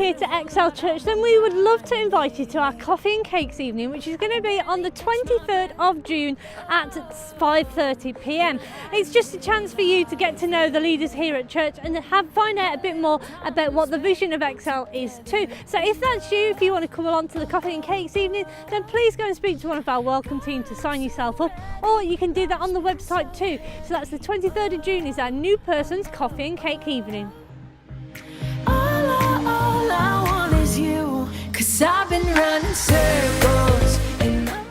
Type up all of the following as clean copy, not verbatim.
here to Excel Church, then we would love to invite you to our coffee and cakes evening, which is going to be on the 23rd of June at 5:30 p.m. It's just a chance for you to get to know the leaders here at church and find out a bit more about what the vision of Excel is too. So if that's you, if you want to come along to the coffee and cakes evening, then please go and speak to one of our welcome team to sign yourself up, or you can do that on the website too. So that's the 23rd of June is our new person's coffee and cake evening. All I want is you, 'cause I've been running circles in my mind.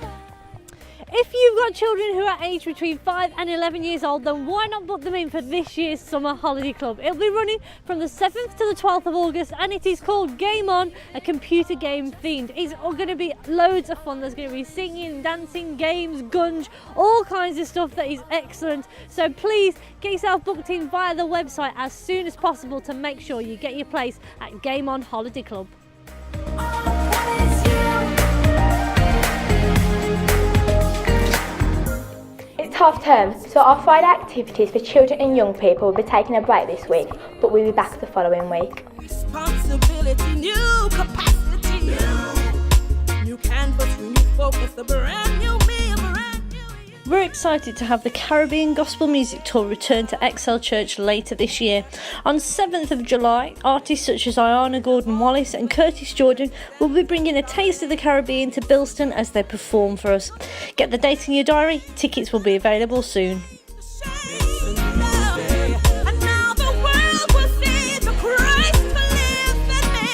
If you've got children who are aged between 5 and 11 years old, then why not book them in for this year's Summer Holiday Club? It'll be running from the 7th to the 12th of August, and it is called Game On, a computer game themed. It's going to be loads of fun. There's going to be singing, dancing, games, gunge, all kinds of stuff that is excellent. So please get yourself booked in via the website as soon as possible to make sure you get your place at Game On Holiday Club. It's half term, so our Friday activities for children and young people will be taking a break this week, but we'll be back the following week. Responsibility, new capacity, new canvas, new focus, a brand new me, a brand new you. We're excited to have the Caribbean Gospel Music Tour return to Excel Church later this year. On 7th of July, artists such as Ayana Gordon-Wallace and Curtis Jordan will be bringing a taste of the Caribbean to Bilston as they perform for us. Get the date in your diary, tickets will be available soon. And now the world will see the Christ who lives in me.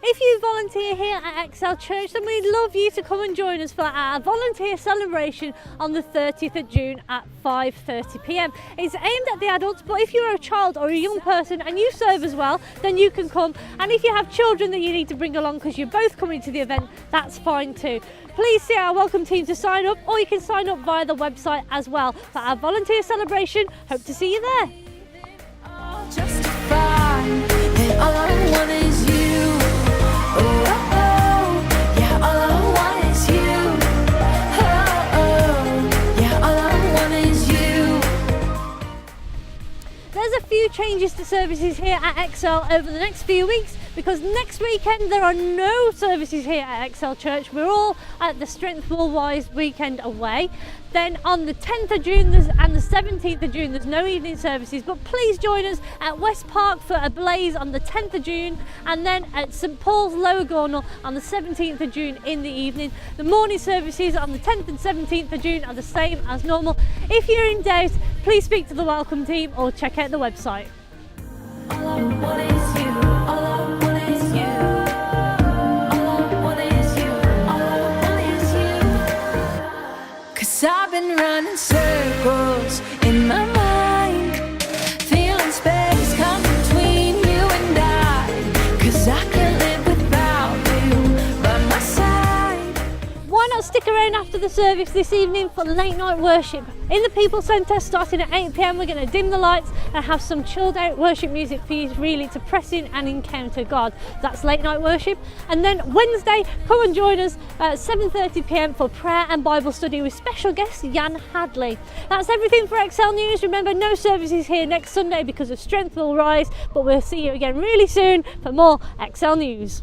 If you volunteer here at Excel Church, then we'd love you to come and join us for our volunteer celebration on the 30th of June at 5:30 p.m. It's aimed at the adults, but if you're a child or a young person and you serve as well, then you can come. And if you have children that you need to bring along because you're both coming to the event, that's fine too. Please see our welcome team to sign up, or you can sign up via the website as well for our volunteer celebration. Hope to see you there. All justified, and all I want is you. Oh, oh, oh, yeah, all I want is you. Oh, oh, yeah, all I want is you. There's a few changes to services here at Excel over the next few weeks, because next weekend there are no services here at Excel Church. We're all at the Strength Worldwide weekend away. Then on the 10th of June and the 17th of June there's no evening services, but please join us at West Park for a blaze on the 10th of June, and then at St Paul's Lower Gornal on the 17th of June in the evening. The morning services on the 10th and 17th of June are the same as normal. If you're in doubt, please speak to the welcome team or check out the website. All I want is you. All I want is you. All I want is you. All I want is you. 'Cause I've been running circles in my mind, feeling space come between you and I. 'Cause I can't live without you by my side. Why not stick around after the service this evening for late night worship in the People Centre starting at 8 p.m. We're going to dim the lights and have some chilled out worship music for you really to press in and encounter God. That's late night worship. And then Wednesday, come and join us at 7:30 p.m. for prayer and Bible study with special guest Jan Hadley. That's everything for Excel News. Remember, no services here next Sunday because of Strength Will Rise, but we'll see you again really soon for more Excel News.